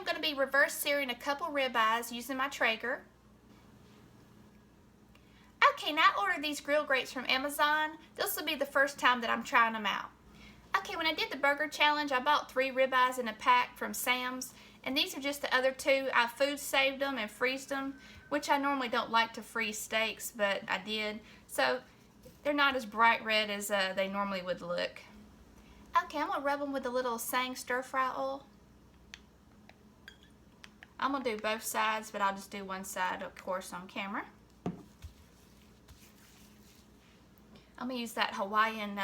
going to be reverse searing a couple ribeyes using my Traeger. Okay, now I ordered these grill grates from Amazon. This will be the first time that I'm trying them out. Okay, when I did the burger challenge, I bought 3 ribeyes in a pack from Sam's, and these are just the other 2. I food saved them and freezed them, which I normally don't like to freeze steaks, but I did. So they're not as bright red as they normally would look. Okay, I'm going to rub them with a little Searing stir fry oil. I'm going to do both sides, but I'll just do one side, of course, on camera. I'm going to use that Hawaiian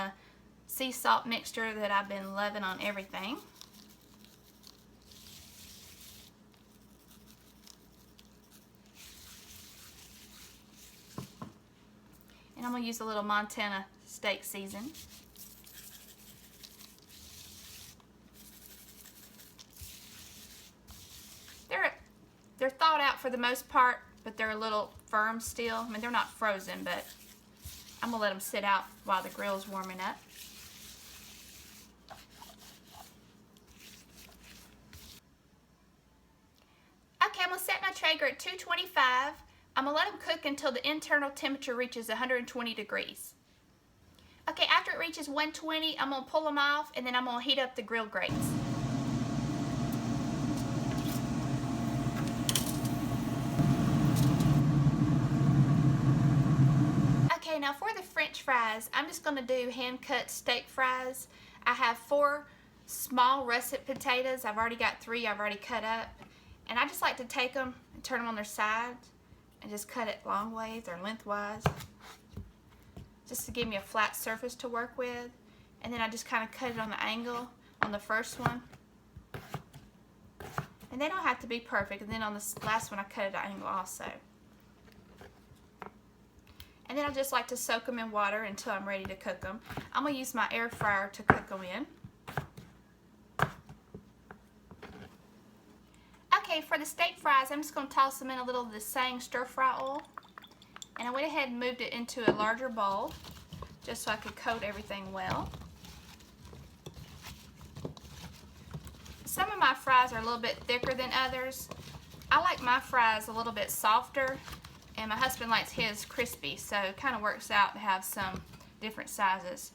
sea salt mixture that I've been loving on everything. And I'm going to use a little Montana steak season. They're thawed out for the most part, but they're a little firm still. I mean, they're not frozen, but I'm going to let them sit out while the grill's warming up. Okay, I'm going to set my Traeger at 225. I'm going to let them cook until the internal temperature reaches 120 degrees. Okay, after it reaches 120, I'm going to pull them off, and then I'm going to heat up the grill grates. Okay, now for the French fries, I'm just going to do hand-cut steak fries. I have 4 small russet potatoes. I've already got 3 I've already cut up. And I just like to take them and turn them on their sides and just cut it long ways or lengthwise, just to give me a flat surface to work with. And then I just kind of cut it on the angle on the first one. And they don't have to be perfect. And then on this last one, I cut it at an angle also. And then I just like to soak them in water until I'm ready to cook them. I'm going to use my air fryer to cook them in. Okay, for the steak fries, I'm just going to toss them in a little of the Searing stir fry oil. And I went ahead and moved it into a larger bowl just so I could coat everything well. Some of my fries are a little bit thicker than others. I like my fries a little bit softer, and my husband likes his crispy, so it kind of works out to have some different sizes.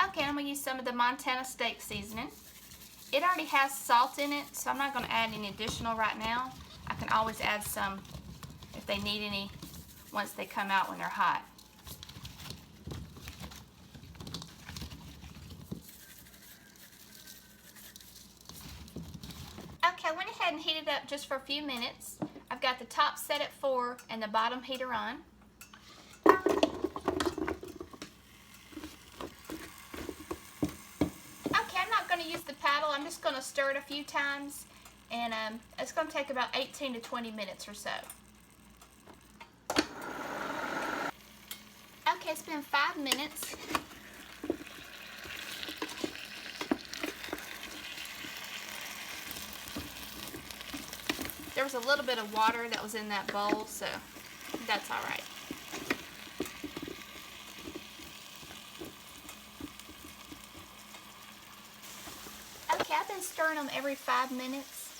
Okay, I'm going to use some of the Montana steak seasoning. It already has salt in it, so I'm not going to add any additional right now. I can always add some if they need any once they come out when they're hot. Okay, I went ahead and heated up just for a few minutes. I've got the top set at 4 and the bottom heater on. Okay, I'm not going to use the paddle. I'm just going to stir it a few times, and it's going to take about 18 to 20 minutes or so. Okay, it's been 5 minutes. There was a little bit of water that was in that bowl, so that's all right. Okay, I've been stirring them every 5 minutes.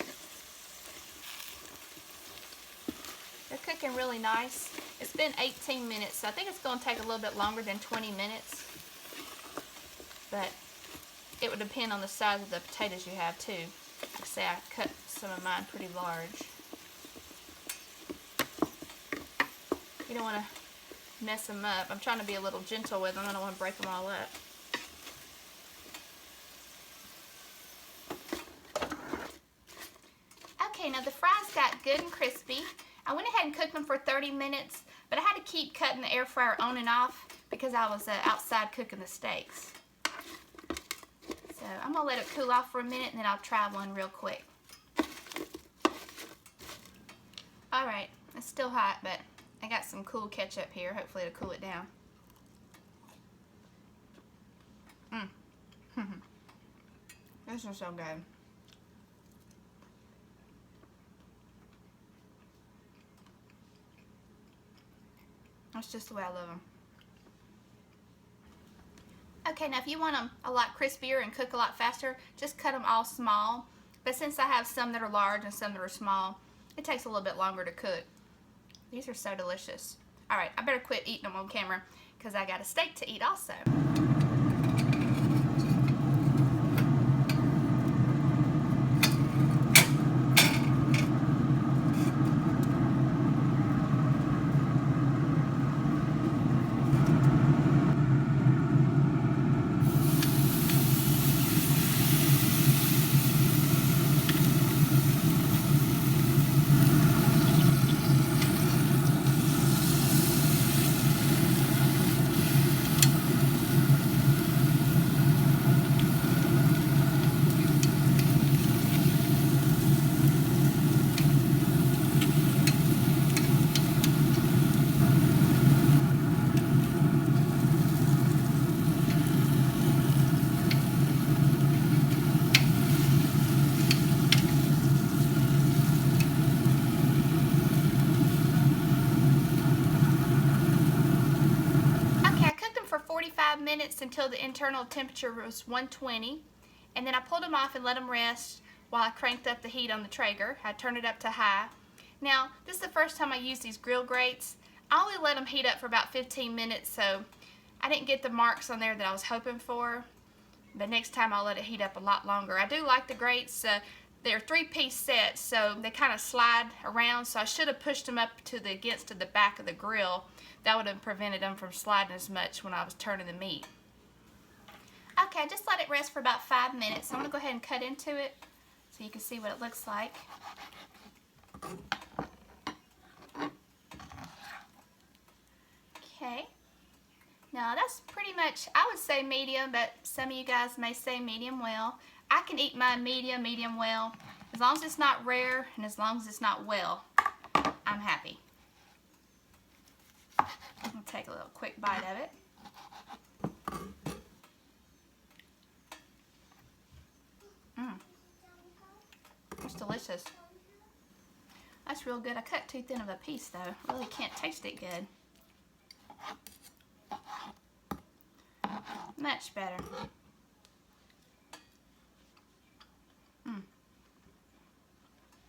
They're cooking really nice. It's been 18 minutes, so I think it's going to take a little bit longer than 20 minutes. But it would depend on the size of the potatoes you have too. Like I say, I cut some of mine pretty large. You don't want to mess them up. I'm trying to be a little gentle with them. I don't want to break them all up. Okay, now the fries got good and crispy. I went ahead and cooked them for 30 minutes, but I had to keep cutting the air fryer on and off because I was outside cooking the steaks. So I'm going to let it cool off for a minute, and then I'll try one real quick. Alright, it's still hot, but I got some cool ketchup here. Hopefully it'll cool it down. This is so good. That's just the way I love them. Okay, now if you want them a lot crispier and cook a lot faster, just cut them all small. But since I have some that are large and some that are small, it takes a little bit longer to cook. These are so delicious. All right, I better quit eating them on camera because I got a steak to eat also. For 45 minutes until the internal temperature was 120, and then I pulled them off and let them rest while I cranked up the heat on the Traeger. I turned it up to high. Now, this is the first time I used these grill grates. I only let them heat up for about 15 minutes, so I didn't get the marks on there that I was hoping for. But next time I'll let it heat up a lot longer. I do like the grates. They're 3-piece sets, so they kind of slide around, so I should have pushed them up to the against the back of the grill. That would have prevented them from sliding as much when I was turning the meat. Okay, I just let it rest for about 5 minutes. I'm going to go ahead and cut into it so you can see what it looks like. Okay. Now that's pretty much, I would say medium, but some of you guys may say medium well. I can eat mine medium well. As long as it's not rare and as long as it's not well, I'm happy. I'm going to take a little quick bite of it. It's delicious. That's real good. I cut too thin of a piece though. I really can't taste it good. Much better.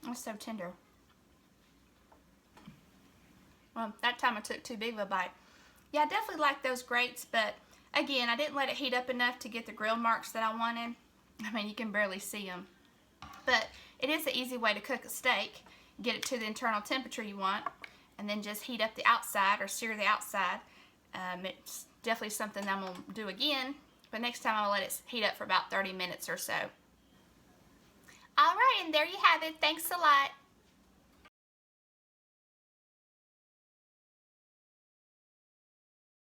It's so tender. Well, that time I took too big of a bite. Yeah, I definitely like those grates, but again, I didn't let it heat up enough to get the grill marks that I wanted. I mean, you can barely see them. But it is an easy way to cook a steak. Get it to the internal temperature you want, and then just heat up the outside or sear the outside. It's definitely something that I'm going to do again, but next time I'll let it heat up for about 30 minutes or so. All right, and there you have it. Thanks a lot.